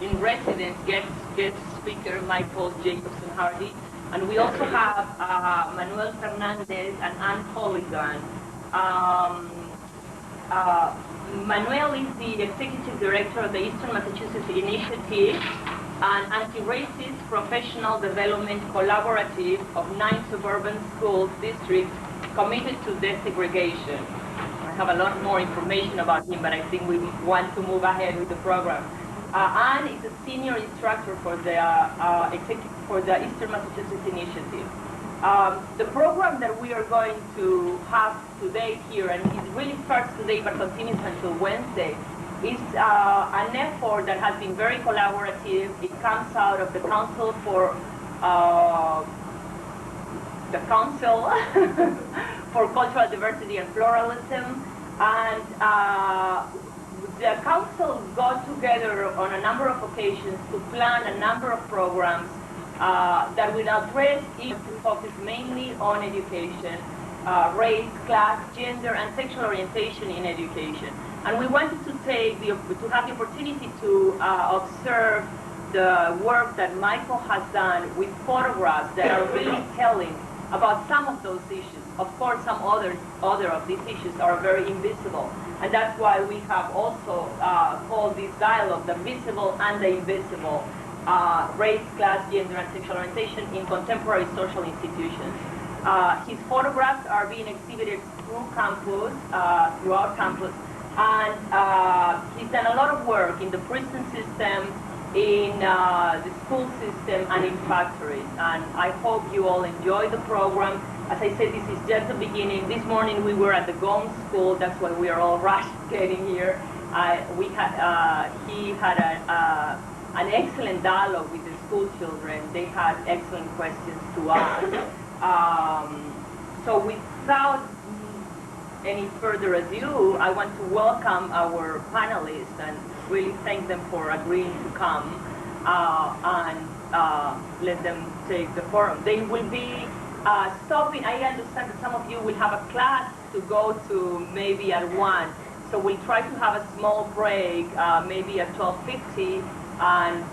in residence guest speaker Michael Jacobson Hardy, and we also have Manuel Fernandez and Ann Holligan. Manuel is the executive director of the Eastern Massachusetts Initiative, an anti-racist professional development collaborative of 9 suburban school districts committed to desegregation. I have a lot more information about him, but I think we want to move ahead with the program. Anne is a senior instructor for the Eastern Massachusetts Initiative. The program that we are going to have today here, and it really starts today but continues until Wednesday, is an effort that has been very collaborative. It comes out of the Council for for Cultural Diversity and Pluralism, and the council got together on a number of occasions to plan a number of programs that will address issues to focus mainly on education, race, class, gender, and sexual orientation in education. And we wanted to have the opportunity to observe the work that Michael has done with photographs that are really telling about some of those issues. Of course, some other of these issues are very invisible. And that's why we have also called this dialogue the visible and the invisible, race, class, gender, and sexual orientation in contemporary social institutions. His photographs are being exhibited throughout campus, and he's done a lot of work in the prison system, in the school system, and in factories. And I hope you all enjoy the program. As I said, this is just the beginning. This morning we were at the Gomes School. That's why we are all rushed getting here. He had an excellent dialogue with the school children. They had excellent questions to ask. So without any further ado, I want to welcome our panelists and really thank them for agreeing to come and let them take the forum. They will be stopping. I understand that some of you will have a class to go to maybe at 1. So we'll try to have a small break, maybe at 12:50. And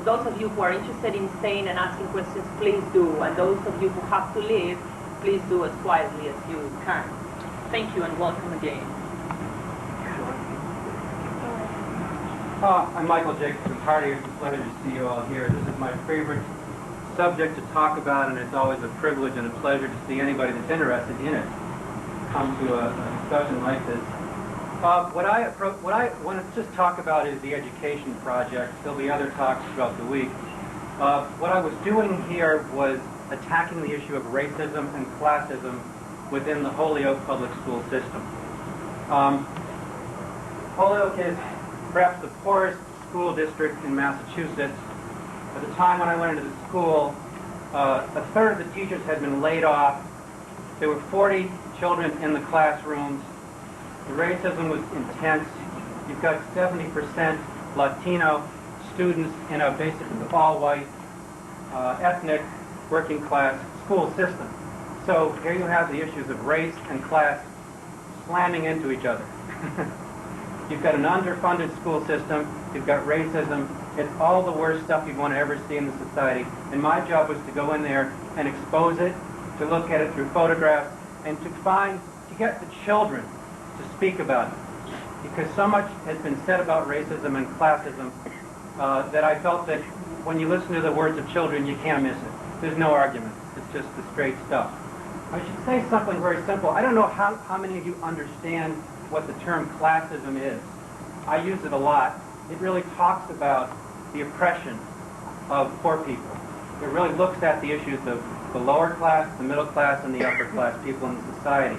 those of you who are interested in staying and asking questions, please do. And those of you who have to leave, please do as quietly as you can. Thank you and welcome again. I'm Michael Jacobson Hardy. It's a pleasure to see you all here. This is my favorite subject to talk about, and it's always a privilege and a pleasure to see anybody that's interested in it come to a discussion like this. What I want to just talk about is the education project. There'll be other talks throughout the week. What I was doing here was attacking the issue of racism and classism within the Holyoke public school system. Holyoke is perhaps the poorest school district in Massachusetts. At the time when I went into the school, a third of the teachers had been laid off. There were 40 children in the classrooms. The racism was intense. You've got 70% Latino students in a basically all-white, ethnic, working-class school system. So here you have the issues of race and class slamming into each other. You've got an underfunded school system. You've got racism. It's all the worst stuff you'd want to ever see in the society. And my job was to go in there and expose it, to look at it through photographs, and to get the children to speak about it. Because so much has been said about racism and classism that I felt that when you listen to the words of children, you can't miss it. There's no argument. It's just the straight stuff. I should say something very simple. I don't know how many of you understand what the term classism is. I use it a lot. It really talks about the oppression of poor people. It really looks at the issues of the lower class, the middle class, and the upper class people in the society.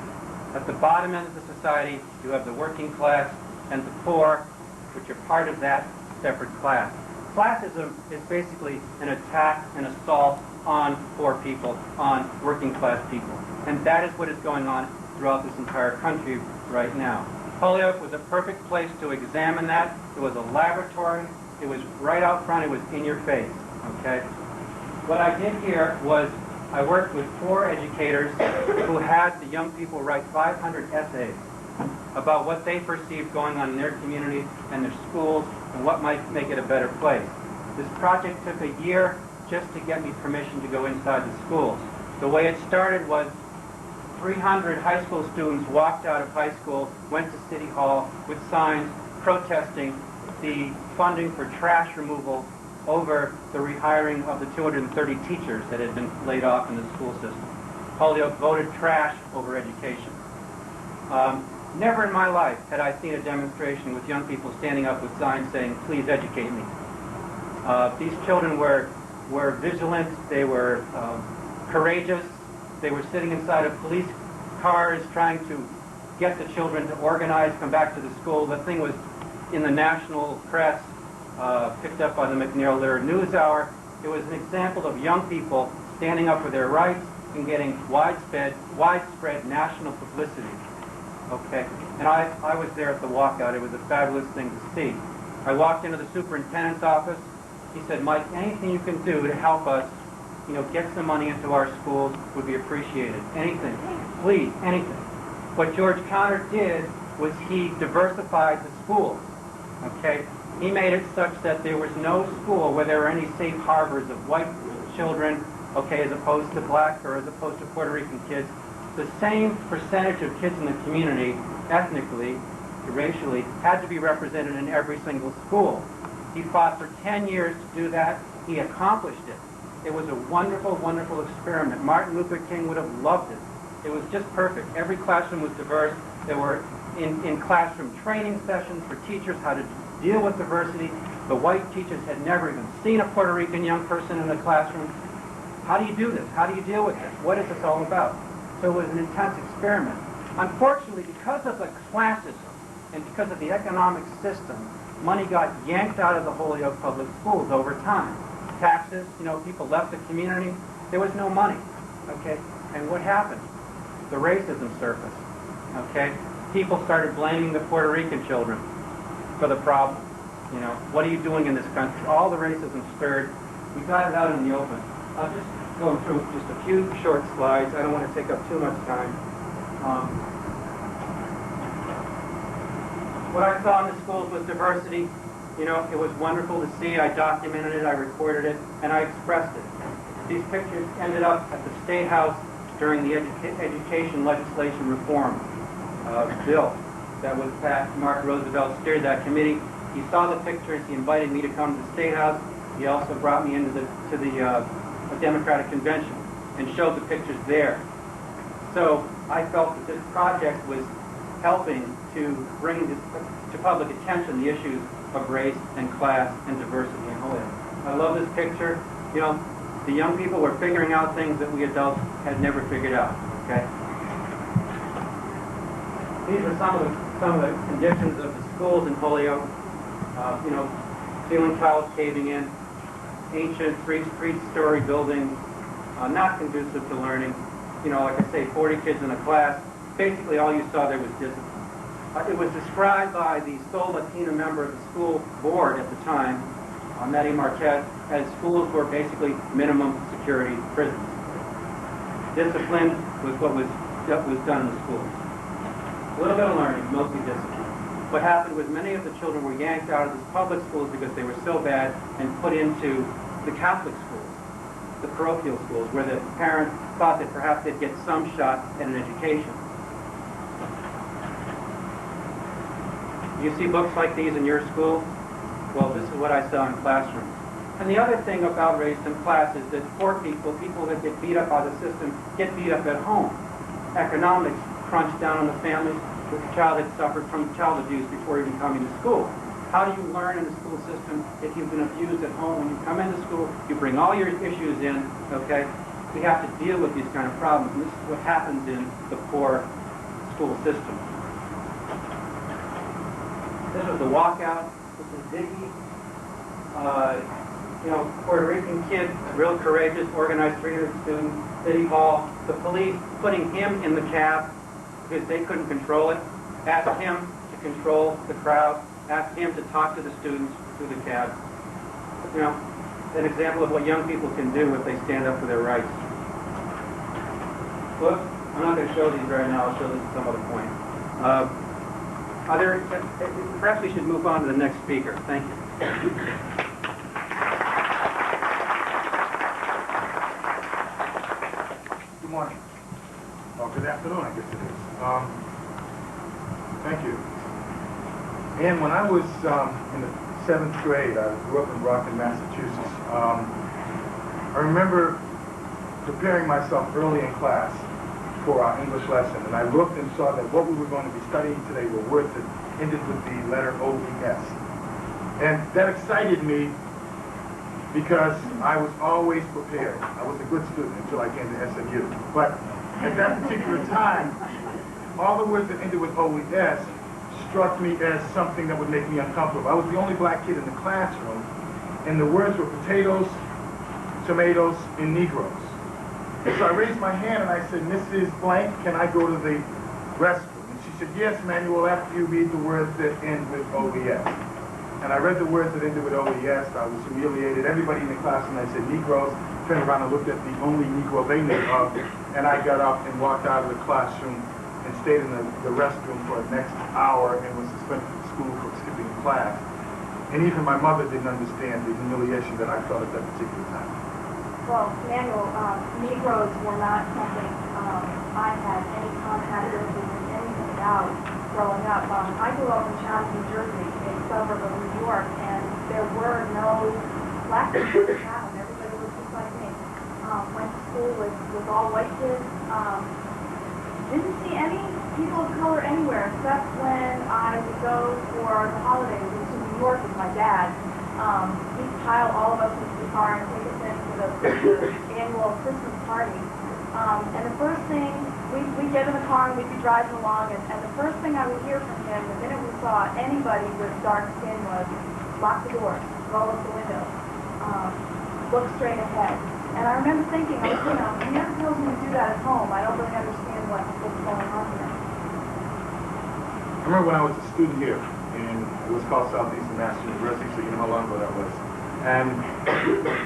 At the bottom end of the society, you have the working class and the poor, which are part of that separate class. Classism is basically an attack, an assault on poor people, on working class people. And that is what is going on throughout this entire country right now. Holyoke was a perfect place to examine that. It was a laboratory. It was right out front. It was in your face. Okay? What I did here was I worked with 4 educators who had the young people write 500 essays about what they perceive going on in their community and their schools and what might make it a better place. This project took a year just to get me permission to go inside the schools. The way it started was 300 high school students walked out of high school, went to City Hall with signs protesting the funding for trash removal over the rehiring of the 230 teachers that had been laid off in the school system. Holyoke voted trash over education. Never in my life had I seen a demonstration with young people standing up with signs saying, "Please educate me." These children were vigilant, they were courageous, they were sitting inside of police cars trying to get the children to organize, come back to the school. The thing was in the national press, picked up by the McNair-Lehrer NewsHour. It was an example of young people standing up for their rights and getting widespread national publicity. Okay, and I was there at the walkout. It was a fabulous thing to see. I walked into the superintendent's office. He said, "Mike, anything you can do to help us, get some money into our schools would be appreciated. Anything, please, anything." What George Connor did was he diversified the schools. Okay, he made it such that there was no school where there were any safe harbors of white children, okay, as opposed to black or as opposed to Puerto Rican kids. The same percentage of kids in the community, ethnically, racially, had to be represented in every single school. He fought for 10 years to do that. He accomplished it. It was a wonderful, wonderful experiment. Martin Luther King would have loved it. It was just perfect. Every classroom was diverse. There were in classroom training sessions for teachers how to deal with diversity. The white teachers had never even seen a Puerto Rican young person in a classroom. How do you do this? How do you deal with this? What is this all about? So it was an intense experiment. Unfortunately, because of the classism and because of the economic system, money got yanked out of the Holyoke public schools over time. Taxes, people left the community. There was no money, okay? And what happened? The racism surfaced, okay? People started blaming the Puerto Rican children for the problem. What are you doing in this country? All the racism stirred. We got it out in the open. I'll just go through just a few short slides. I don't want to take up too much time. What I saw in the schools was diversity. It was wonderful to see. I documented it, I recorded it, and I expressed it. These pictures ended up at the State House during the education legislation reform bill that was passed. Mark Roosevelt steered that committee. He saw the pictures. He invited me to come to the State House. He also brought me into the Democratic Convention and showed the pictures there. So I felt that this project was helping to bring to public attention the issues of race and class and diversity in Holyoke. I love this picture. The young people were figuring out things that we adults had never figured out. Okay. These are some of the conditions of the schools in Holyoke. Ceiling tiles caving in, ancient three-story buildings, not conducive to learning. Like I say, 40 kids in a class. Basically, all you saw there was discipline. It was described by the sole Latina member of the school board at the time, Matty Marquez, as schools were basically minimum security prisons. Discipline was what was done in the schools. A little bit of learning, mostly discipline. What happened was many of the children were yanked out of the public schools because they were so bad and put into the Catholic schools, the parochial schools, where the parents thought that perhaps they'd get some shot at an education. You see books like these in your school? Well, this is what I saw in classrooms. And the other thing about race and class is that poor people that get beat up by the system, get beat up at home. Economics crunch down on the families with a child that suffered from child abuse before even coming to school. How do you learn in the school system if you've been abused at home? When you come into school, you bring all your issues in, okay? We have to deal with these kind of problems, and this is what happens in the poor school system. This was the walkout. This is Ziggy. Puerto Rican kid, real courageous, organized 300 students, City Hall. The police putting him in the cab because they couldn't control it. Asked him to control the crowd. Asked him to talk to the students through the cab. An example of what young people can do if they stand up for their rights. Look, I'm not going to show these right now. I'll show them at some other point. Perhaps we should move on to the next speaker. Thank you. Good morning. Well, good afternoon, I guess it is. Thank you. And when I was in the 7th grade, I grew up in Brockton, Massachusetts. I remember preparing myself early in class for our English lesson, and I looked and saw that what we were going to be studying today were words that ended with the letter O-E-S. And that excited me because I was always prepared. I was a good student until I came to SMU. But at that particular time, all the words that ended with O-E-S struck me as something that would make me uncomfortable. I was the only black kid in the classroom, and the words were potatoes, tomatoes, and Negroes. And so I raised my hand and I said, Mrs. Blank, can I go to the restroom? And she said, yes, Manuel, after you read the words that end with O-E-S. And I read the words that ended with O-E-S. I was humiliated. Everybody in the classroom, I said, Negroes, turned around and looked at the only Negro they knew of, and I got up and walked out of the classroom and stayed in the restroom for the next hour and was suspended from school for skipping class. And even my mother didn't understand the humiliation that I felt at that particular time. Well, Manuel, Negroes were not something I had any contact with or anything about growing up. I grew up in Chatham, New Jersey, a suburb of New York, and there were no black people in Chatham. Everybody was just like me. Went to school with all white kids. Didn't see any people of color anywhere except when I would go for the holidays into New York with my dad. He'd pile all of us into the car and take us in for the annual Christmas party. And the first thing, we'd get in the car and we'd be driving along, and the first thing I would hear from him the minute we saw anybody with dark skin was, lock the door, roll up the window, look straight ahead. And I remember thinking, he never tells me to do that at home. I don't really understand what's going on here. I remember when I was a student here, and it was called Southeastern Mass University, so you know how long ago that was. And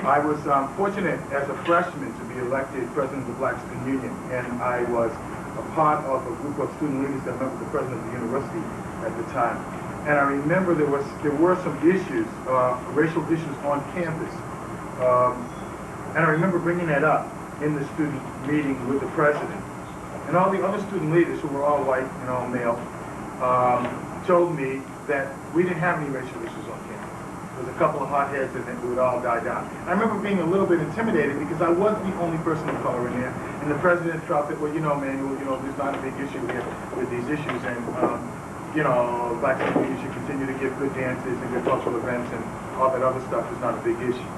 I was fortunate as a freshman to be elected president of the Black Student Union, and I was a part of a group of student leaders that met with the president of the university at the time. And I remember there were some issues, racial issues on campus. And I remember bringing that up in the student meeting with the president. And all the other student leaders, who were all white and all male, told me that we didn't have any racial issues on campus. There was a couple of hotheads and then it would all die down. I remember being a little bit intimidated because I wasn't the only person of color in there. And the president felt that, well, Manuel, there's not a big issue here with these issues. And, black people, you should continue to give good dances and good cultural events and all that other stuff is not a big issue.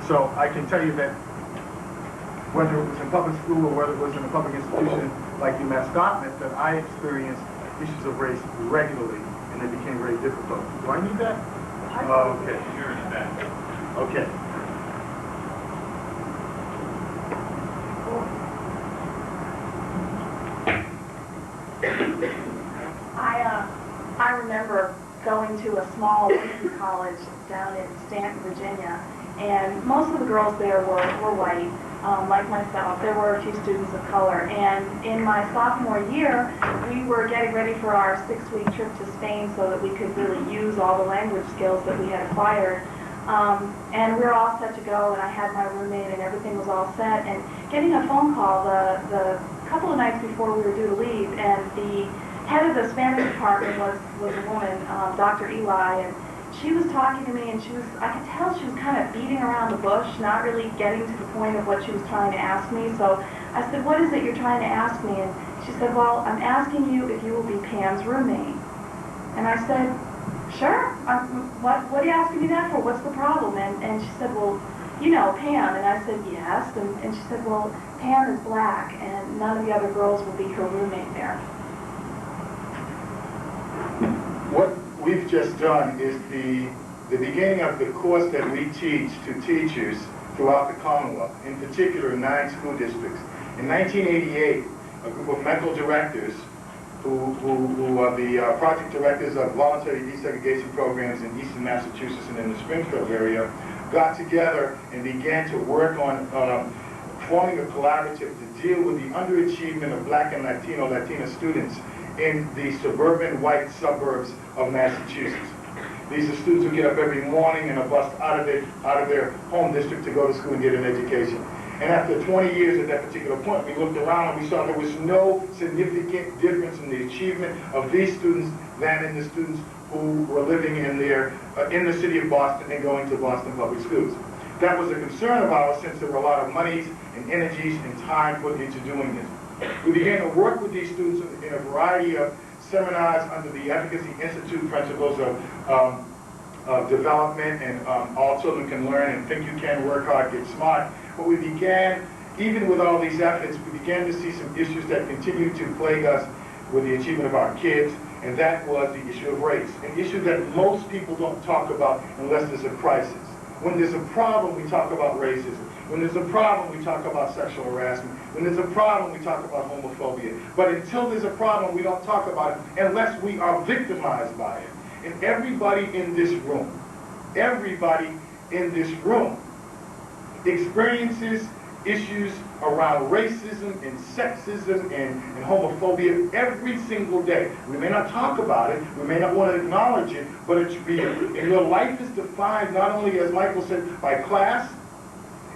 So I can tell you that whether it was in public school or whether it was in a public institution like UMass Dartmouth, that I experienced issues of race regularly, and they became very difficult. Do I need that? Okay. Okay. I remember going to a small women's college down in Stanton, Virginia, and most of the girls there were white. Like myself, there were a few students of color, and in my sophomore year, we were getting ready for our 6-week trip to Spain so that we could really use all the language skills that we had acquired. And we were all set to go, and I had my roommate, and everything was all set, and getting a phone call the couple of nights before we were due to leave, and the head of the Spanish department was a woman, Dr. Eli, and she was talking to me, and I could tell she was kind of beating around the bush, not really getting to the point of what she was trying to ask me. So I said, what is it you're trying to ask me? And she said, well, I'm asking you if you will be Pam's roommate. And I said, sure. What are you asking me that for? What's the problem? And she said, well, Pam. And I said, yes. And she said, well, Pam is black, and none of the other girls will be her roommate there. What we've just done is the beginning of the course that we teach to teachers throughout the Commonwealth, in particular 9 school districts. In 1988, a group of medical directors who are the project directors of voluntary desegregation programs in Eastern Massachusetts and in the Springfield area got together and began to work on forming a collaborative to deal with the underachievement of black and Latina students in the suburban white suburbs of Massachusetts. These are students who get up every morning and are bused out of their home district to go to school and get an education. And after 20 years at that particular point, we looked around and we saw there was no significant difference in the achievement of these students than in the students who were living in the city of Boston and going to Boston public schools. That was a concern of ours since there were a lot of monies and energies and time put into doing this. We began to work with these students in a variety of seminars under the Efficacy Institute principles of development and all children can learn and think you can, work hard, get smart. But we began, even with all these efforts, we began to see some issues that continue to plague us with the achievement of our kids, and that was the issue of race, an issue that most people don't talk about unless there's a crisis. When there's a problem, we talk about racism. When there's a problem, we talk about sexual harassment. When there's a problem, we talk about homophobia. But until there's a problem, we don't talk about it unless we are victimized by it. And everybody in this room experiences issues around racism and sexism and homophobia every single day. We may not talk about it, we may not want to acknowledge it, but it's real. And your life is defined not only, as Michael said, by class,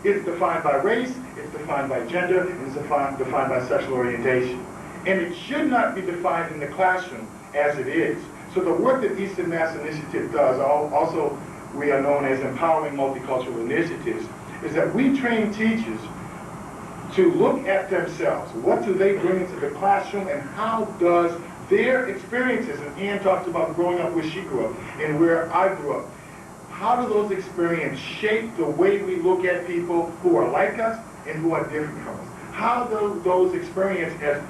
it's defined by race, it's defined by gender, and it's defined by sexual orientation. And it should not be defined in the classroom as it is. So the work that Eastern Mass Initiative does, also we are known as Empowering Multicultural Initiatives, is that we train teachers to look at themselves. What do they bring into the classroom, and how does their experiences, and Ann talked about growing up where she grew up and where I grew up, how do those experiences shape the way we look at people who are like us and who are different from us? How do those experiences,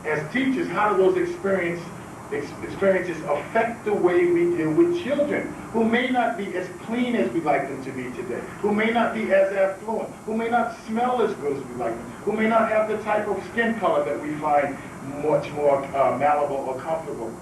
as teachers, how do those experiences affect the way we deal with children who may not be as clean as we'd like them to be today, who may not be as affluent, who may not smell as good as we like them, who may not have the type of skin color that we find much more malleable or comfortable.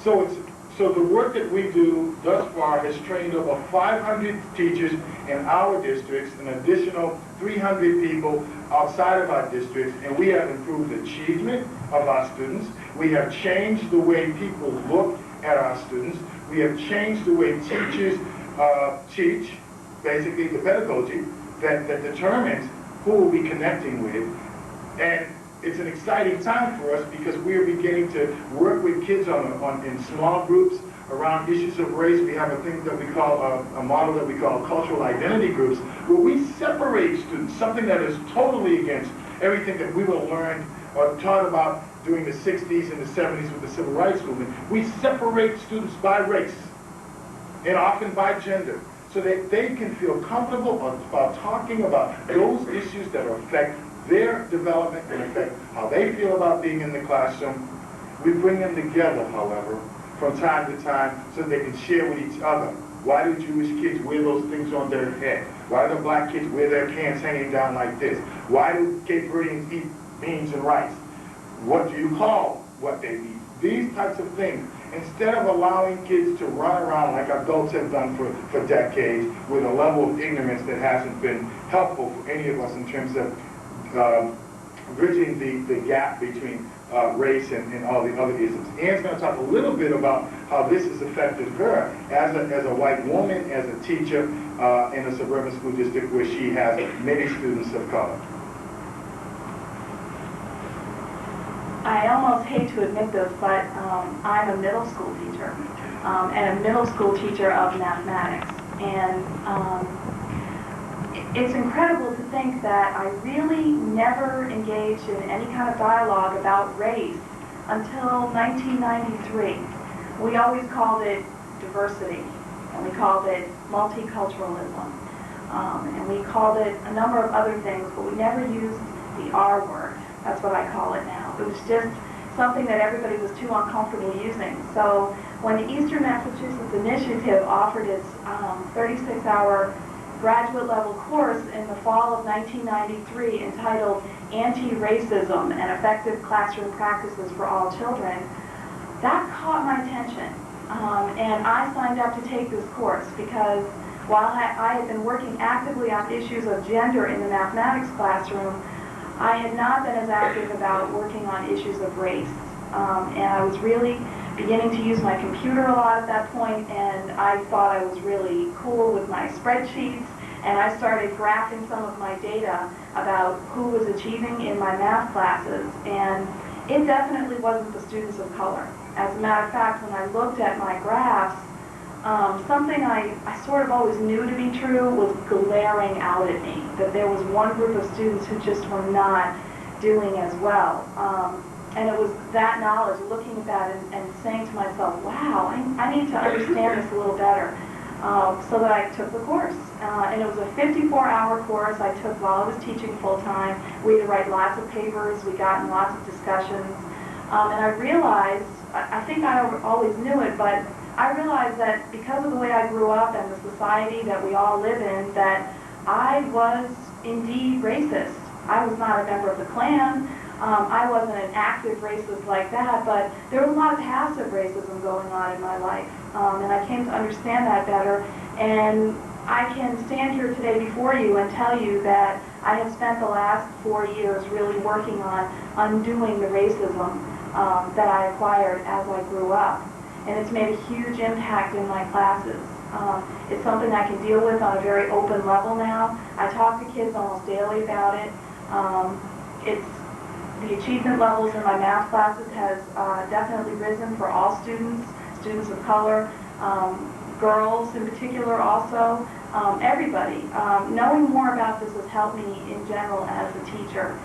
So the work that we do thus far has trained over 500 teachers in our districts, an additional 300 people outside of our districts, and we have improved achievement of our students. We have changed the way people look at our students. We have changed the way teachers teach, basically the pedagogy that determines who we'll be connecting with. And it's an exciting time for us because we're beginning to work with kids in small groups around issues of race. We have a thing that we call, a model that we call cultural identity groups, where we separate students, something that is totally against everything that we were learned or taught about during the 60s and the 70s with the Civil Rights Movement. We separate students by race and often by gender so that they can feel comfortable about talking about those issues that affect their development and affect how they feel about being in the classroom. We bring them together, however, from time to time so they can share with each other. Why do Jewish kids wear those things on their head? Why do black kids wear their cans hanging down like this? Why do Cape Verdeans eat beans and rice? What do you call what they eat? These types of things. Instead of allowing kids to run around like adults have done for decades with a level of ignorance that hasn't been helpful for any of us in terms of bridging the gap between race and all the other isms. Ann's going to talk a little bit about how this has affected her as a white woman, as a teacher in a suburban school district where she has many students of color. I almost hate to admit this, but I'm a middle school teacher, and a middle school teacher of mathematics. And it's incredible to think that I really never engaged in any kind of dialogue about race until 1993. We always called it diversity, and we called it multiculturalism, and we called it a number of other things, but we never used the R word. That's what I call it now. It was just something that everybody was too uncomfortable using. So when the Eastern Massachusetts Initiative offered its 36-hour graduate level course in the fall of 1993 entitled Anti-Racism and Effective Classroom Practices for All Children, that caught my attention. And I signed up to take this course because while I had been working actively on issues of gender in the mathematics classroom, I had not been as active about working on issues of race. And I was really beginning to use my computer a lot at that point, and I thought I was really cool with my spreadsheets, and I started graphing some of my data about who was achieving in my math classes, and it definitely wasn't the students of color. As a matter of fact, when I looked at my graphs, something I sort of always knew to be true was glaring out at me, that there was one group of students who just were not doing as well. And it was that knowledge, looking at that and saying to myself, wow, I need to understand this a little better. So that I took the course. And it was a 54-hour course I took while I was teaching full-time. We had to write lots of papers, we got in lots of discussions. And I realized, I think I always knew it, but I realized that because of the way I grew up and the society that we all live in, that I was indeed racist. I was not a member of the Klan. I wasn't an active racist like that, but there was a lot of passive racism going on in my life. And I came to understand that better. And I can stand here today before you and tell you that I have spent the last 4 years really working on undoing the racism that I acquired as I grew up. And it's made a huge impact in my classes. It's something I can deal with on a very open level now. I talk to kids almost daily about it. The achievement levels in my math classes has definitely risen for all students, students of color, girls in particular also, everybody. Knowing more about this has helped me in general as a teacher.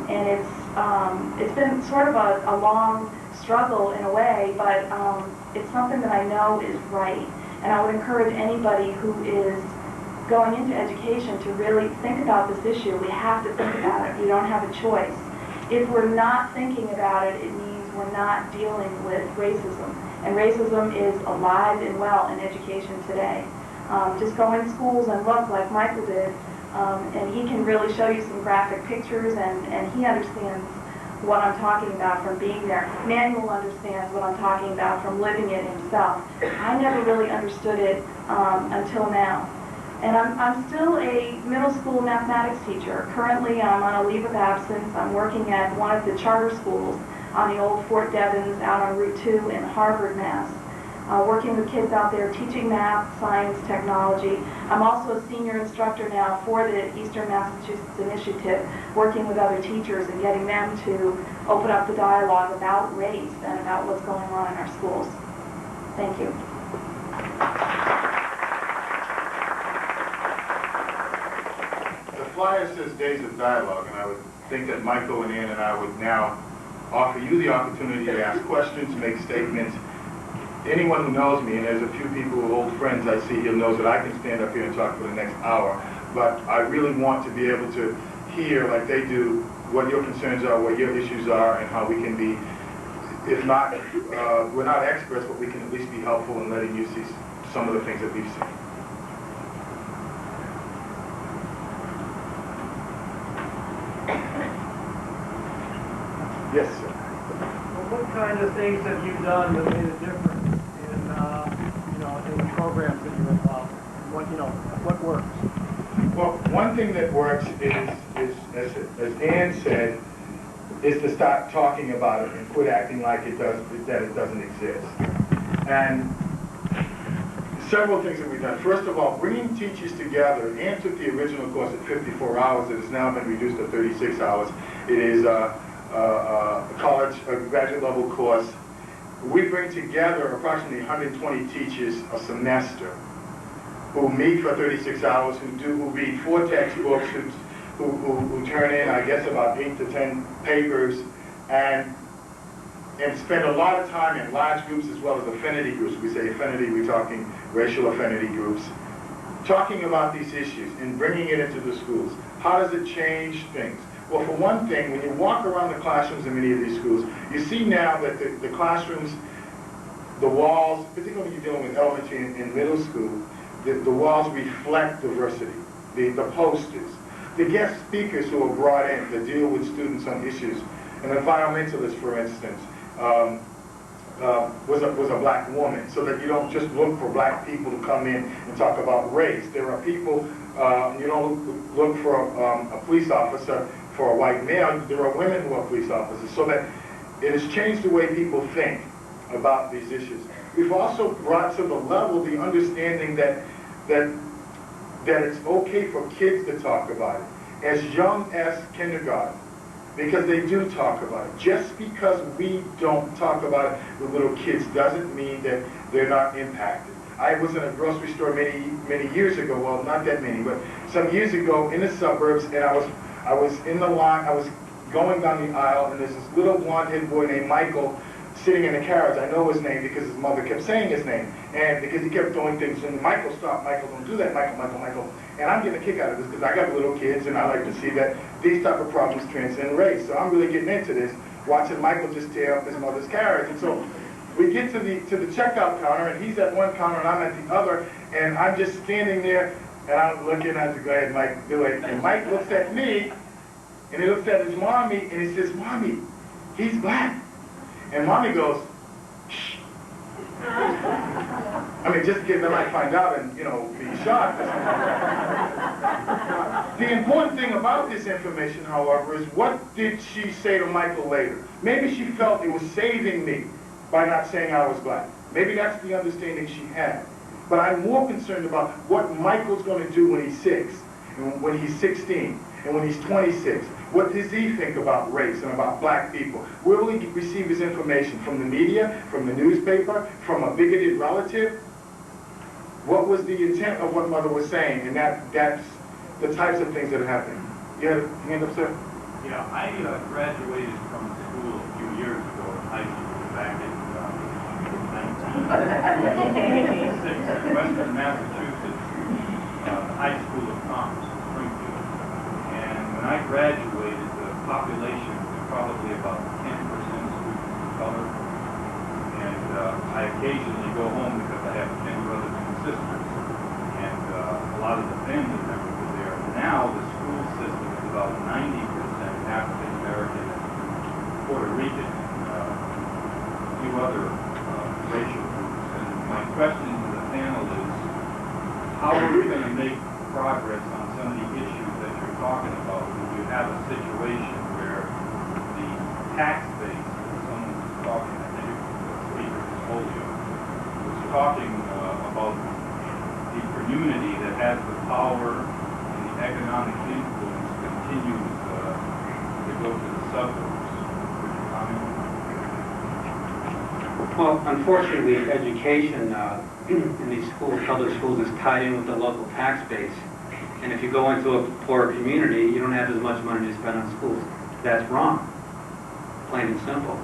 And it's been sort of a long struggle in a way, but it's something that I know is right. And I would encourage anybody who is going into education to really think about this issue. We have to think about it. We don't have a choice. If we're not thinking about it, it means we're not dealing with racism. And racism is alive and well in education today. Just go in schools and look like Michael did, and he can really show you some graphic pictures, and he understands what I'm talking about from being there. Manuel understands what I'm talking about from living it himself. I never really understood it until now. And I'm still a middle school mathematics teacher. Currently, I'm on a leave of absence. I'm working at one of the charter schools on the old Fort Devens out on Route 2 in Harvard, Mass. Working with kids out there teaching math, science, technology. I'm also a senior instructor now for the Eastern Massachusetts Initiative, working with other teachers and getting them to open up the dialogue about race and about what's going on in our schools. Thank you. The flyer says Days of Dialogue, and I would think that Michael and Ann and I would now offer you the opportunity to ask questions, make statements. Anyone who knows me, and there's a few people who are old friends I see here, knows that I can stand up here and talk for the next hour, but I really want to be able to hear, like they do, what your concerns are, what your issues are, and how we can be, if not, we're not experts, but we can at least be helpful in letting you see some of the things that we've seen. Yes, sir. Well, what kind of things have you done that made a difference in the programs that you're involved in? What works? Well, one thing that works is as Ann said, is to start talking about it and quit acting like it doesn't exist. And several things that we've done. First of all, bringing teachers together. Ann took the original course at 54 hours. It has now been reduced to 36 hours. It is a graduate level course. We bring together approximately 120 teachers a semester who meet for 36 hours, who read 4 textbooks, who turn in, I guess, about 8 to 10 papers, and spend a lot of time in large groups as well as affinity groups. We say affinity, we're talking racial affinity groups, talking about these issues and bringing it into the schools. How does it change things? Well, for one thing, when you walk around the classrooms in many of these schools, you see now that the classrooms, the walls, particularly when you're dealing with elementary and middle school, the walls reflect diversity. The posters, the guest speakers who are brought in to deal with students on issues. An environmentalist, for instance, was a black woman, so that you don't just look for black people to come in and talk about race. There are people, you don't look for a police officer for a white male. There are women who are police officers, so that It has changed the way people think about these issues. We've also brought to the level the understanding that it's okay for kids to talk about it, as young as kindergarten, because they do talk about it. Just because we don't talk about it with little kids doesn't mean that they're not impacted. I was in a grocery store many years ago, well, not that many, but some years ago in the suburbs, and I was in the line, I was going down the aisle, and there's this little blonde-haired boy named Michael sitting in a carriage. I know his name because his mother kept saying his name, and because he kept doing things, and Michael, stop, Michael, don't do that, Michael, Michael, Michael. And I'm getting a kick out of this because I got little kids, and I like to see that these type of problems transcend race. So I'm really getting into this, watching Michael just tear up his mother's carriage. And so we get to the checkout counter, and he's at one counter, and I'm at the other, and I'm just standing there, and I'm looking, I said, go ahead, Mike, do it. And Mike looks at me, and he looks at his mommy, and he says, Mommy, he's black. And Mommy goes, shh. I mean, just in case I might find out and, you know, be shocked. The important thing about this information, however, is what did she say to Michael later? Maybe she felt it was saving me by not saying I was black. Maybe that's the understanding she had. But I'm more concerned about what Michael's going to do when he's 6, and when he's 16, and when he's 26. What does he think about race and about black people? Where will he receive his information? From the media? From the newspaper? From a bigoted relative? What was the intent of what Mother was saying? And that's the types of things that are happening. You had a hand up, sir? Yeah, I graduated from school a few years ago in high school back in 1996 in Western Massachusetts, the High School of Commerce in Springfield. And when I graduated, the population was probably about 10% students of color. And I occasionally go home because I have 10 brothers and sisters. And a lot of the family members were there. Now the school system is about 90% African American and Puerto Rican and a few other racial groups. And my question to the panel is, how are we going to make progress on some of the issues that you're talking about when you have a situation where the tax base, someone was talking, I think the speaker is Holyoke, was talking about the community that has the power and the economic influence continues to go to the suburbs. Would you comment? Well, unfortunately, education in these schools, public schools, is tied in with the local tax base. And if you go into a poor community, you don't have as much money to spend on schools. That's wrong, plain and simple.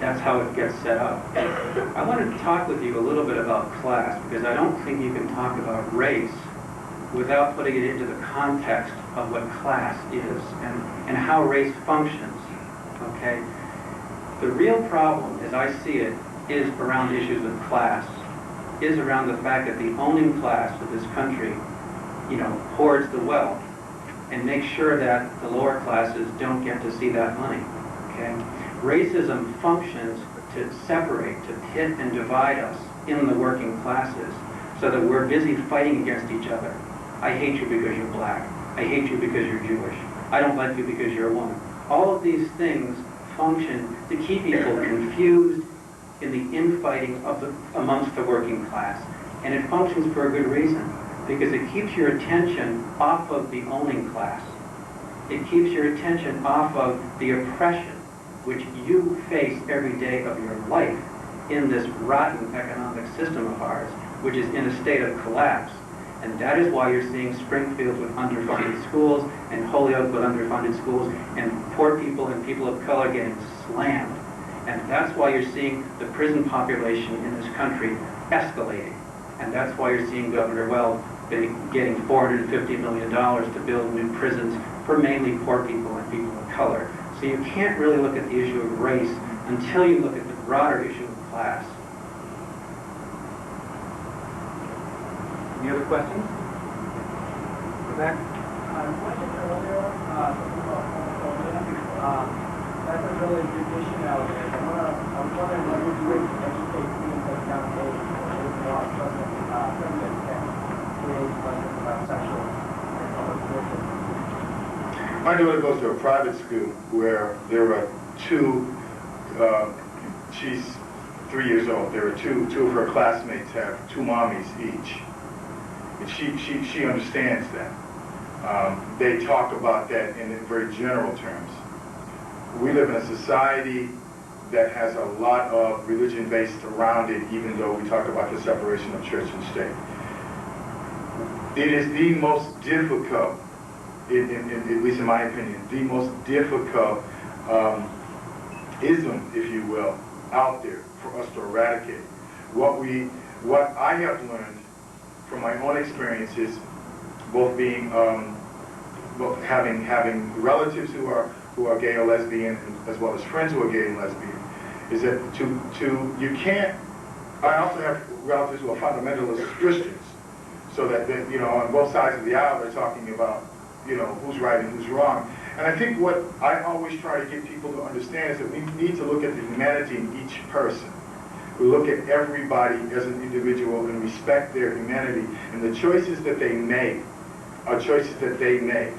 That's how it gets set up. I wanted to talk with you a little bit about class, because I don't think you can talk about race without putting it into the context of what class is and how race functions, okay? The real problem, as I see it, is around issues of class, is around the fact that the owning class of this country, you know, hoards the wealth and makes sure that the lower classes don't get to see that money, okay? Racism functions to separate, to pit and divide us in the working classes so that we're busy fighting against each other. I hate you because you're black. I hate you because you're Jewish. I don't like you because you're a woman. All of these things function to keep people confused in the infighting amongst the working class. And it functions for a good reason, because it keeps your attention off of the owning class. It keeps your attention off of the oppression which you face every day of your life in this rotten economic system of ours, which is in a state of collapse. And that is why you're seeing Springfield with underfunded schools and Holyoke with underfunded schools and poor people and people of color getting slammed. And that's why you're seeing the prison population in this country escalating. And that's why you're seeing Governor Weld getting $450 million to build new prisons for mainly poor people and people of color. So you can't really look at the issue of race until you look at the broader issue of class. Any other questions? Go back. I mentioned earlier something about homophobia. That's a really big issue nowadays. I'm wondering what you do to educate students at a young age or even law president can create lessons about sexual and public religion. My daughter goes to a private school where there are 2 she's 3 years old. There are two of her classmates have 2 mommies each. And she understands that. They talk about that in very general terms. We live in a society that has a lot of religion based around it, even though we talk about the separation of church and state. It is the most difficult, at least in my opinion, the most difficult ism, if you will, out there for us to eradicate. What I have learned from my own experiences, both being, both having relatives who are gay or lesbian, as well as friends who are gay and lesbian, is that you can't. I also have relatives who are fundamentalist Christians, so that you know, on both sides of the aisle they're talking about, you know, who's right and who's wrong. And I think what I always try to get people to understand is that we need to look at the humanity in each person. We look at everybody as an individual and respect their humanity, and the choices that they make are choices that they make.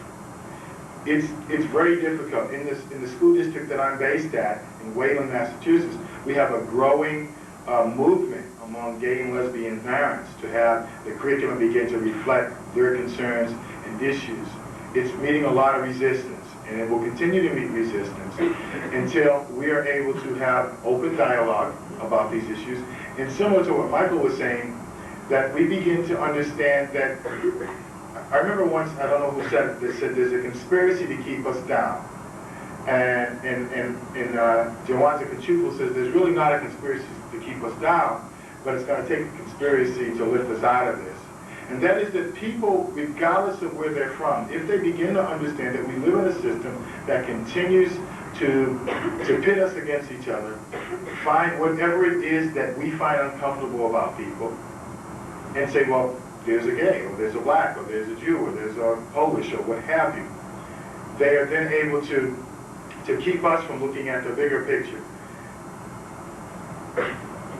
It's very difficult. In the school district that I'm based at, in Wayland, Massachusetts, we have a growing movement among gay and lesbian parents to have the curriculum begin to reflect their concerns and issues. It's meeting a lot of resistance, and it will continue to meet resistance until we are able to have open dialogue about these issues. And similar to what Michael was saying, that we begin to understand that, I remember once, I don't know who said it, they said there's a conspiracy to keep us down. And Jawanza Kachufo says there's really not a conspiracy to keep us down, but it's going to take a conspiracy to lift us out of this. And that is that people, regardless of where they're from, if they begin to understand that we live in a system that continues to pit us against each other, find whatever it is that we find uncomfortable about people, and say, well, there's a gay, or there's a black, or there's a Jew, or there's a Polish, or what have you. They are then able to keep us from looking at the bigger picture.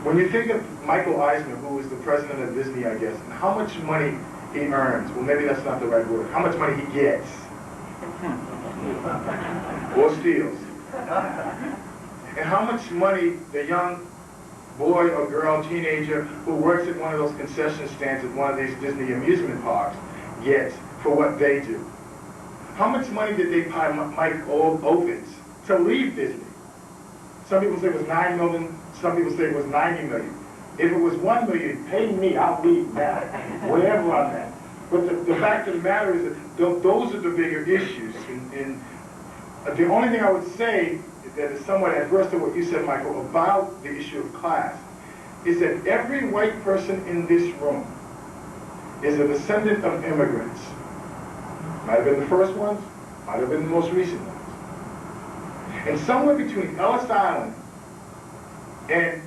When you think of Michael Eisner, who is the president of Disney, I guess, and how much money he earns, well, maybe that's not the right word, how much money he gets, or steals, and how much money the young boy or girl, teenager, who works at one of those concession stands at one of these Disney amusement parks gets for what they do. How much money did they pay Mike Ovitz to leave Disney? Some people say it was $9 million, some people say it was $90 million. If it was $1 million, pay me, I'll leave now, wherever I'm at. But the fact of the matter is that those are the bigger issues. And the only thing I would say that is somewhat adverse to what you said, Michael, about the issue of class, is that every white person in this room is a descendant of immigrants. Might have been the first ones, might have been the most recent ones. And somewhere between Ellis Island and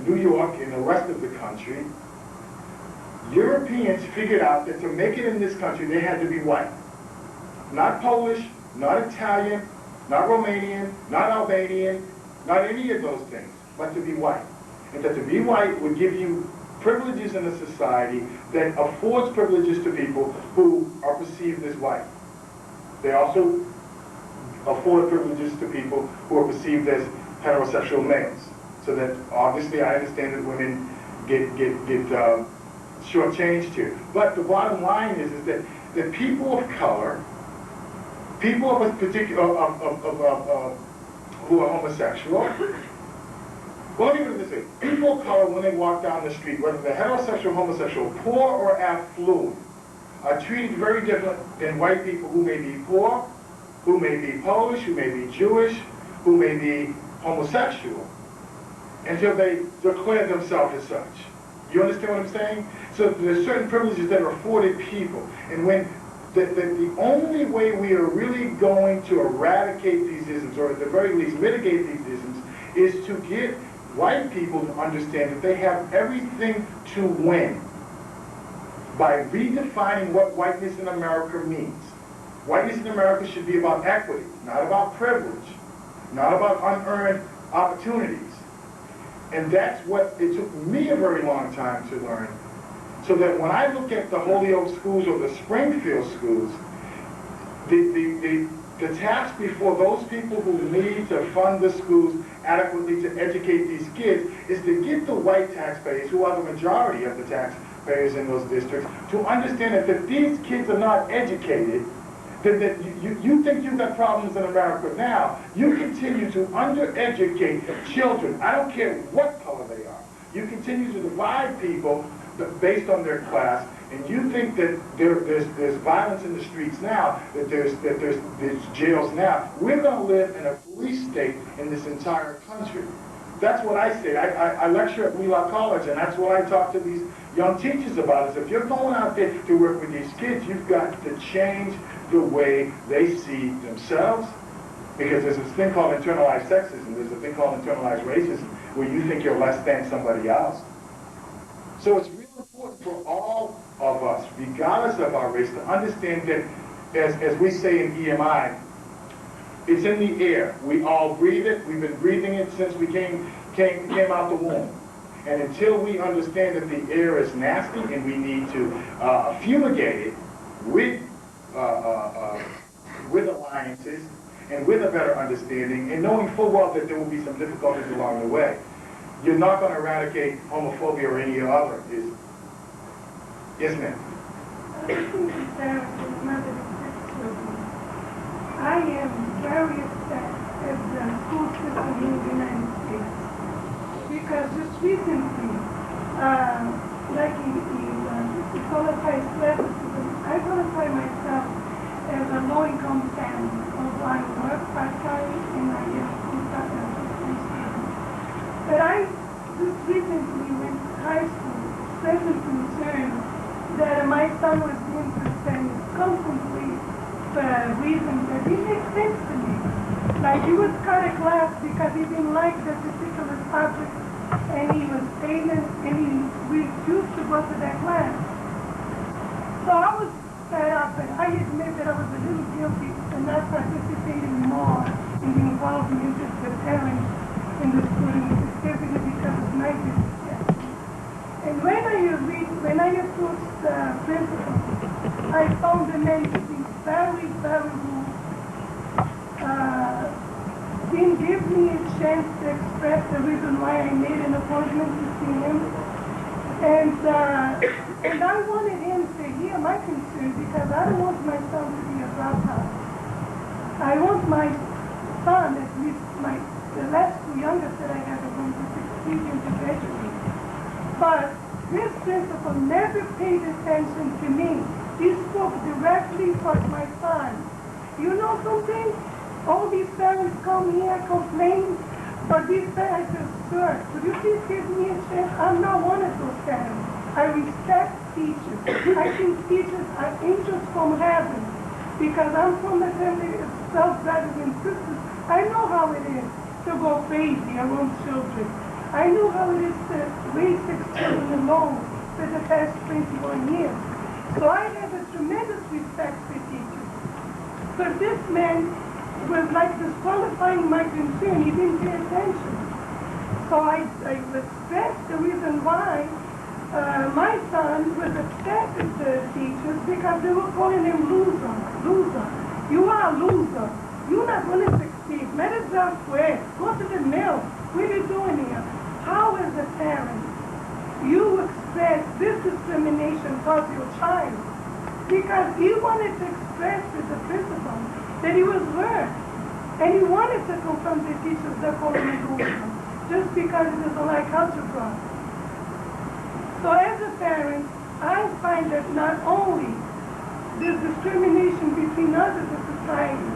New York and the rest of the country, Europeans figured out that to make it in this country, they had to be white. Not Polish, not Italian, not Romanian, not Albanian, not any of those things, but to be white. And that to be white would give you privileges in a society that affords privileges to people who are perceived as white. They also afford privileges to people who are perceived as heterosexual males. So that obviously I understand that women get shortchanged here. But the bottom line is that people of color, people of a particular who are homosexual, well, let me put it this way. People of color, when they walk down the street, whether they're heterosexual, homosexual, poor or affluent, are treated very different than white people who may be poor, who may be Polish, who may be Jewish, who may be homosexual, until they declare themselves as such. You understand what I'm saying? So there's certain privileges that are afforded people. And when the only way we are really going to eradicate these isms, or at the very least mitigate these isms, is to get white people to understand that they have everything to win by redefining what whiteness in America means. Whiteness in America should be about equity, not about privilege, not about unearned opportunities. And that's what it took me a very long time to learn, so that when I look at the Holyoke schools or the Springfield schools, the task before those people who need to fund the schools adequately to educate these kids is to get the white taxpayers, who are the majority of the taxpayers in those districts, to understand that if these kids are not educated, then you think you've got problems in America now. You continue to undereducate children. I don't care what color they are. You continue to divide people based on their class, and you think that there's violence in the streets now, that there's jails now. We're going to live in a police state in this entire country. That's what I say. I lecture at Wheelock College, and that's what I talk to these young teachers about, is if you're going out there to work with these kids, you've got to change the way they see themselves, because there's this thing called internalized sexism, there's a thing called internalized racism, where you think you're less than somebody else. So it's really important for all of us, regardless of our race, to understand that, as we say in EMI, it's in the air. We all breathe it. We've been breathing it since we came out the womb. And until we understand that the air is nasty and we need to fumigate it with alliances and with a better understanding, and knowing full well that there will be some difficulties along the way, you're not going to eradicate homophobia or any other. Yes, ma'am. I am very upset at the school system in the United States, because just recently, like he qualifies classes, I qualify myself as a low-income family, although I work part-time and I am full-time student. But I just recently went to high school, expressing concern that my son was being suspended constantly for a reason that didn't make sense to me. Like, he would cut a class because he didn't like that particular subject, and he was failing, and he refused to go to that class. So I was fed up, and I admit that I was a little guilty for not participating more in the involvement of the parents in the student, specifically because of my disrespect. And when I approached the principal, I found the man to be very, very rude. Didn't give me a chance to express the reason why I made an appointment to see him. And I wanted him to hear my concern, because I don't want my son to be a dropout. I want my son, at least the last two youngest that I have, are going to succeed in to graduate. But this principal never paid attention to me. He spoke directly for my son. You know something? All these parents come here, complain, but these parents are sure. Could you please give me a chance? I'm not one of those parents. I respect teachers. I think teachers are angels from heaven, because I'm from a family of 12 brothers and sisters. I know how it is to go crazy around children. I know how it is to raise 6 children alone for the past 21 years. So I have a tremendous respect for teachers. But this man was like disqualifying my concern. He didn't pay attention. So I expressed the reason why my son was upset at the teachers, because they were calling him loser. Loser. You are a loser. You're not going to succeed. Let us go elsewhere. Go to the mill. What are you doing here? How, as a parent, you express this discrimination towards your child? Because he wanted to express to the principal that he was hurt. And he wanted to confront the teachers that called him a loser, just because he doesn't like algebra. So as a parent, I find that not only there's discrimination between us as a society,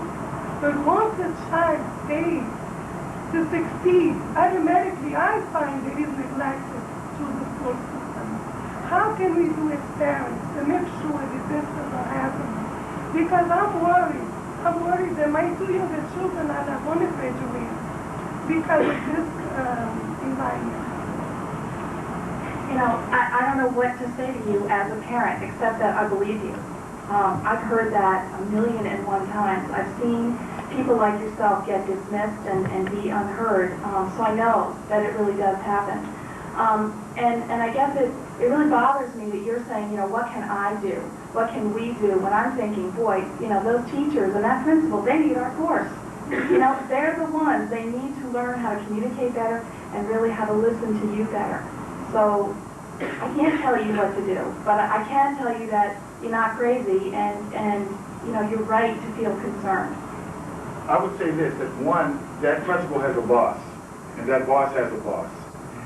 but once a child stays to succeed, automatically I find that he's neglected through the school system. How can we do as parents to make sure that this doesn't happen? Because I'm worried. I'm worried that my 2 younger children are not going to graduate because of this environment. You know, I don't know what to say to you as a parent, except that I believe you. I've heard that 1,000,001 times. I've seen people like yourself get dismissed and be unheard, so I know that it really does happen. And I guess it really bothers me that you're saying, you know, what can I do? What can we do? When I'm thinking, boy, you know, those teachers and that principal, they need our course. you know, they're the ones. They need to learn how to communicate better and really how to listen to you better. So I can't tell you what to do, but I can tell you that you're not crazy and you know, you're right to feel concerned. I would say this, that one, that principal has a boss, and that boss has a boss.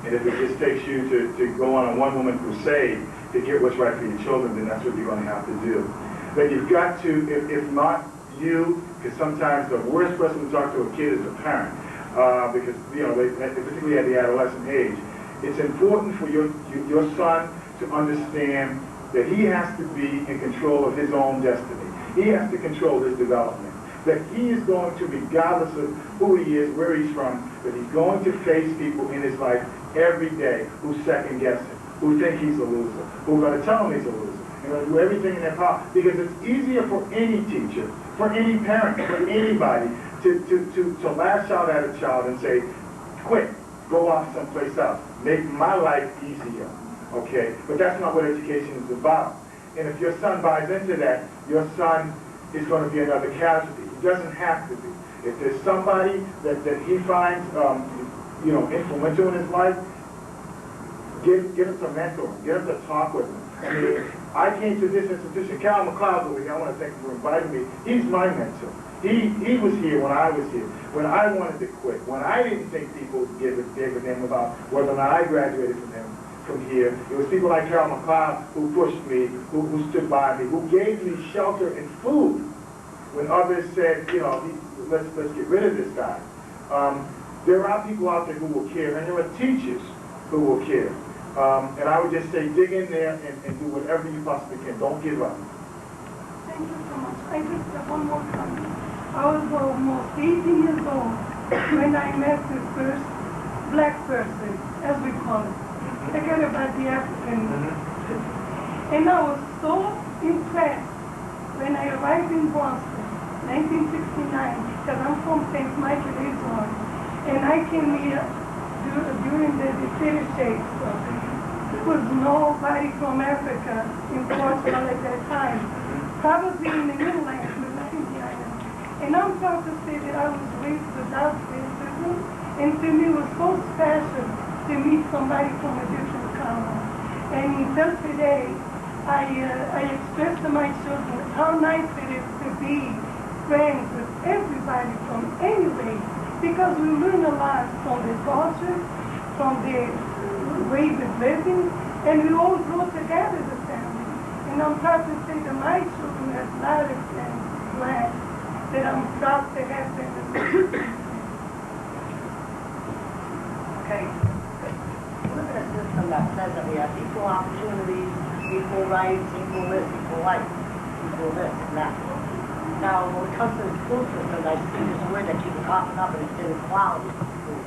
And if it just takes you to go on a one-woman crusade to get what's right for your children, then that's what you're going to have to do. But you've got to, if not you, because sometimes the worst person to talk to a kid is a parent, because, you know, particularly at the adolescent age, it's important for your son to understand that he has to be in control of his own destiny. He has to control his development. That he is going to, regardless of who he is, where he's from, that he's going to face people in his life every day who second guess him, who think he's a loser, who are going to tell him he's a loser, and going to do everything in their power. Because it's easier for any teacher, for any parent, for anybody to lash out at a child and say, quit, go off someplace else, make my life easier, okay? But that's not what education is about. And if your son buys into that, your son is going to be another casualty. It doesn't have to be. If there's somebody that he finds, you know, influential in his life, give him some mentoring, get him to talk with him. I mean, I came to this institution, Cal McLeod over here, I want to thank him for inviting me. He's my mentor. He was here when I was here, when I wanted to quit, when I didn't think people gave a damn about whether or not I graduated from here. It was people like Carol McLeod who pushed me, who stood by me, who gave me shelter and food when others said, you know, let's get rid of this guy. There are people out there who will care, and there are teachers who will care. And I would just say dig in there and do whatever you possibly can. Don't give up. Thank you so much. I just have one more comment. I was almost 18 years old when I met the first black person, as we call it. Forget about the African. And I was so impressed when I arrived in Boston, 1969, because I'm from St. Michael, Illinois, and I came here during the dictatorship. So there was nobody from Africa in Portugal at that time, probably in the mainland, but not in the island. And I'm proud to say that I was raised without racism, and to me it was so special to meet somebody from a different color. And until today, I express to my children how nice it is to be friends with everybody from any race, because we learn a lot from their culture, from their ways of living, and we all grow together as a family. And I'm proud to say that my children have a lot of friends, black, that I'm proud to have them. Okay. Look at a system that says that we have equal opportunities, equal rights, equal this, equal life, equal this and that. Now, when it comes to the school system, I see this word that keeps popping up, and it's inequality of school.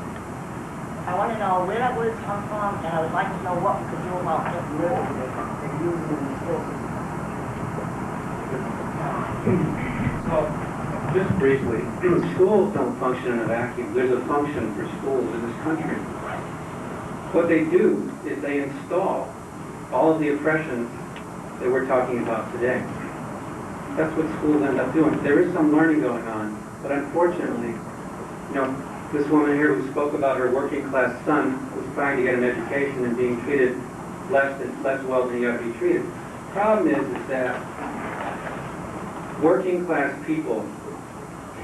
I want to know where that word comes from, and I would like to know what we could do about getting rid of it and using it in the school system. So, just briefly, schools don't function in a vacuum. There's a function for schools in this country. What they do is they install all of the oppressions that we're talking about today. That's what schools end up doing. There is some learning going on, but unfortunately, you know, this woman here who spoke about her working class son was trying to get an education and being treated less well than he ought to be treated. The problem is that working class people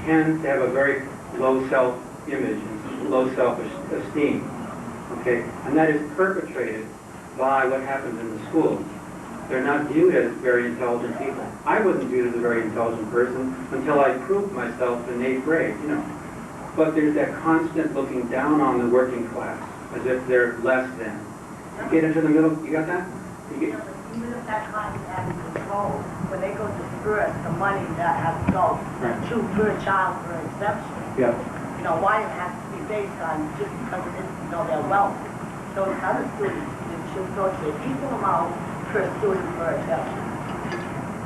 tend to have a very low self-image and low self-esteem, okay? And that is perpetrated by what happens in the schools. They're not viewed as very intelligent people. I wasn't viewed as a very intelligent person until I proved myself in 8th grade, you know. But there's that constant looking down on the working class, as if they're less than. You get into the middle, you got that? Even if that class is having control, when they go to disperse the money that has to go to per child per exception, Yeah. you know, why it has to be based on just because it is, you know, their wealth. So other students, it should go to an equal amount per student per exception.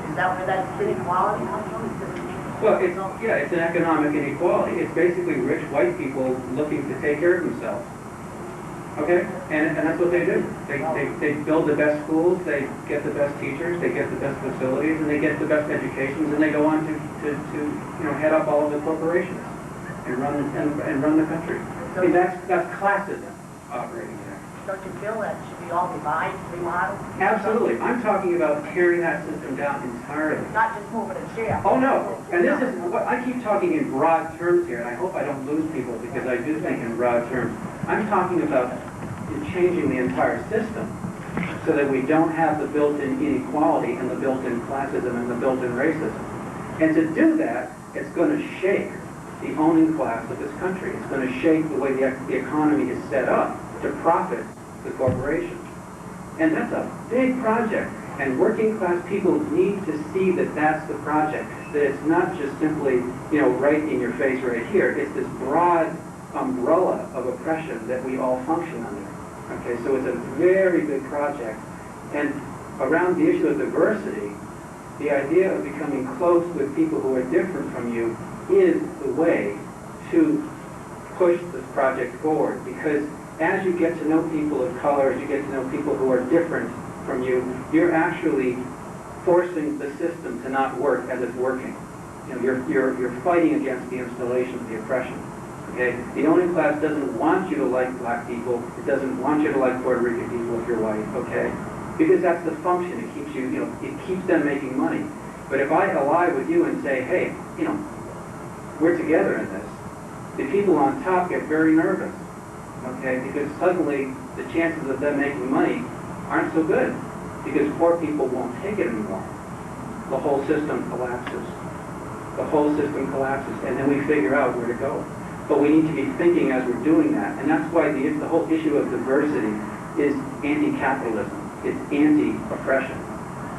Is that where that inequality comes from? Well, it's an economic inequality. It's basically rich white people looking to take care of themselves. Okay? And that's what they do. They build the best schools, they get the best teachers, they get the best facilities, and they get the best educations, and they go on to you know, head up all of the corporations. and run the country. I mean, that's classism operating there. Don't you feel that should be all revised, remodeled? Absolutely. I'm talking about tearing that system down entirely. Not just moving a chair. Oh, no. And this is what I keep talking in broad terms here, and I hope I don't lose people because I do think in broad terms. I'm talking about changing the entire system so that we don't have the built-in inequality and the built-in classism and the built-in racism. And to do that, it's going to shake the owning class of this country. It's going to shake the way the economy is set up to profit the corporations. And that's a big project. And working class people need to see that that's the project. That it's not just simply, right in your face right here. It's this broad umbrella of oppression that we all function under. Okay, so it's a very big project. And around the issue of diversity, the idea of becoming close with people who are different from you is the way to push this project forward. Because as you get to know people of color, as you get to know people who are different from you, you're actually forcing the system to not work as it's working. You're fighting against the installation of the oppression. Okay? The owning class doesn't want you to like black people. It doesn't want you to like Puerto Rican people if you're white. Okay? Because that's the function. It keeps it keeps them making money. But if I ally with you and say, hey, we're together in this, the people on top get very nervous. Okay? Because suddenly the chances of them making money aren't so good. Because poor people won't take it anymore. The whole system collapses. The whole system collapses. And then we figure out where to go. But we need to be thinking as we're doing that. And that's why the whole issue of diversity is anti-capitalism. It's anti-oppression.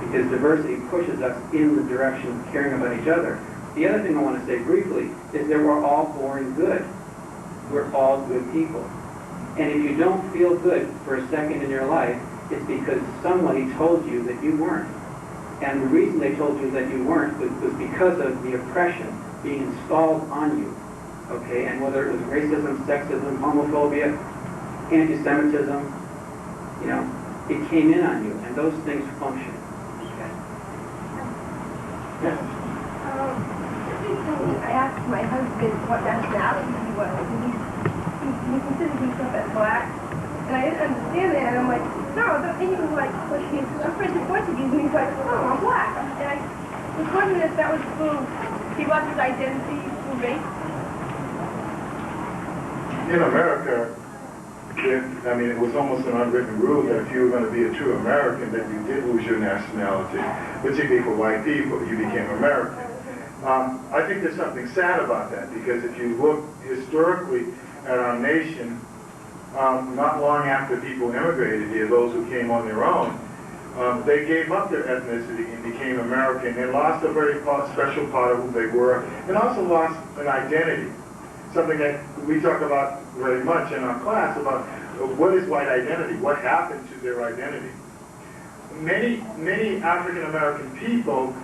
Because diversity pushes us in the direction of caring about each other. The other thing I want to say briefly is that we're all born good. We're all good people. And if you don't feel good for a second in your life, it's because somebody told you that you weren't. And the reason they told you that you weren't was because of the oppression being installed on you. Okay, and whether it was racism, sexism, homophobia, anti-Semitism, it came in on you, and those things function. Okay. Yes. Recently, I asked my husband what nationality he was, and he considered himself as black, and I didn't understand that, and I'm like, no, and he was like, I'm French and Portuguese, and he's like, oh, I'm black, and I was wondering if that was through, he lost his identity through race. In America, it was almost an unwritten rule that if you were going to be a true American, that you did lose your nationality, particularly for white people, you became American. I think there's something sad about that, because if you look historically at our nation, not long after people immigrated here, those who came on their own, they gave up their ethnicity and became American and lost a very special part of who they were, and also lost an identity. Something that we talk about very much in our class about what is white identity, what happened to their identity. Many African American people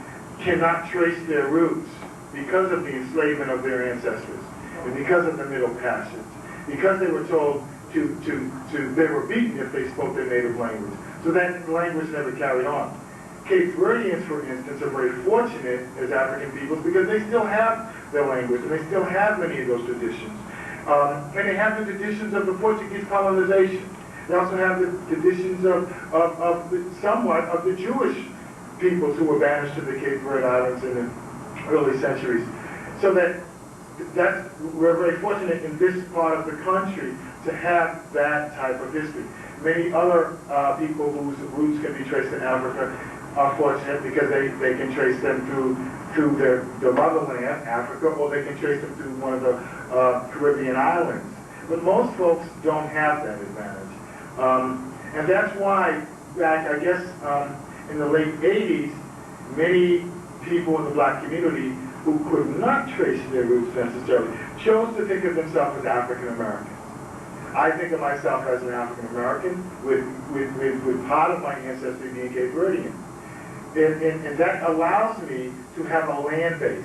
cannot trace their roots because of the enslavement of their ancestors and because of the Middle Passage, because they were told they were beaten if they spoke their native language. So that language never carried on. Cape Verdeans, for instance, are very fortunate as African peoples because they still have their language and they still have many of those traditions. And they have the traditions of the Portuguese colonization. They also have the traditions of somewhat of the Jewish peoples who were banished to the Cape Verde Islands in the early centuries. So we're very fortunate in this part of the country to have that type of history. Many other people whose roots can be traced in Africa are fortunate because they can trace them through their motherland, Africa, or they can trace them through one of the Caribbean islands. But most folks don't have that advantage. And that's why, back, I guess, in the late 80s, many people in the black community who could not trace their roots necessarily chose to think of themselves as African Americans. I think of myself as an African American with part of my ancestry being Cape Verdean. And that allows me to have a land base.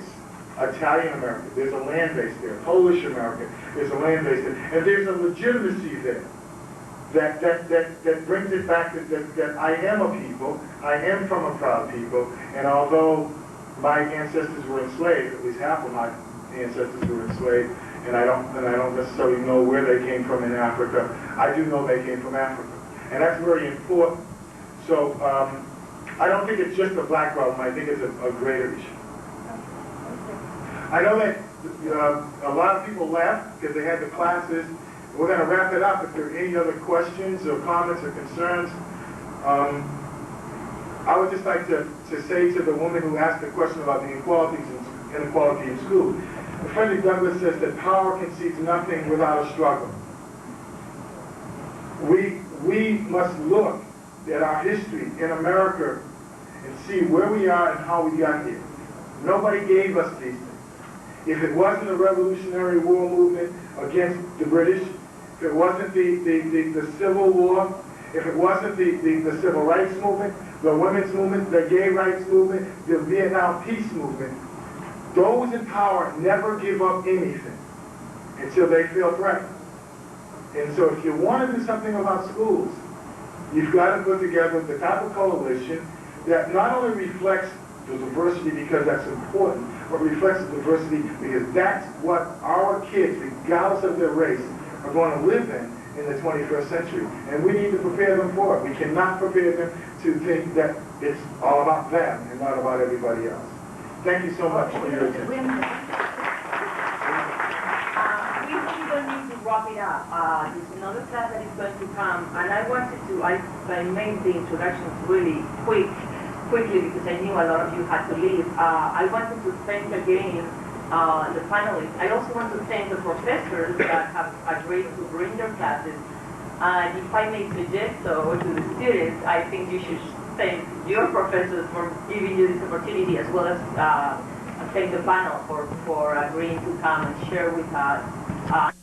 Italian American, there's a land base there. Polish American, there's a land base there. And there's a legitimacy there that brings it back that I am a people, I am from a proud people, and although my ancestors were enslaved, at least half of my ancestors were enslaved and I don't necessarily know where they came from in Africa. I do know they came from Africa, and that's very important. So I don't think it's just a black problem. I think it's a greater issue. I know that a lot of people left because they had the classes. We're going to wrap it up. If there are any other questions or comments or concerns, I would just like to say to the woman who asked the question about the inequality in school, Frederick Douglass says that power concedes nothing without a struggle. We must look at our history in America and see where we are and how we got here. Nobody gave us these things. If it wasn't the Revolutionary War movement against the British, if it wasn't the Civil War, if it wasn't the Civil Rights movement, the women's movement, the gay rights movement, the Vietnam peace movement, those in power never give up anything until they feel threatened. And so if you want to do something about schools, you've got to put together the type of coalition that not only reflects the diversity because that's important, but reflects the diversity because that's what our kids, regardless of their race, are going to live in the 21st century. And we need to prepare them for it. We cannot prepare them to think that it's all about them and not about everybody else. Thank you so much for your attention. We don't need to wrap it up. There's another class that is going to come, and I wanted to, I made the introductions really quickly because I knew a lot of you had to leave. I wanted to thank again the finalists. I also want to thank the professors that have agreed to bring their classes. And if I may suggest so to the students, I think you should thank your professors for giving you this opportunity, as well as thank the panel for agreeing to come and share with us.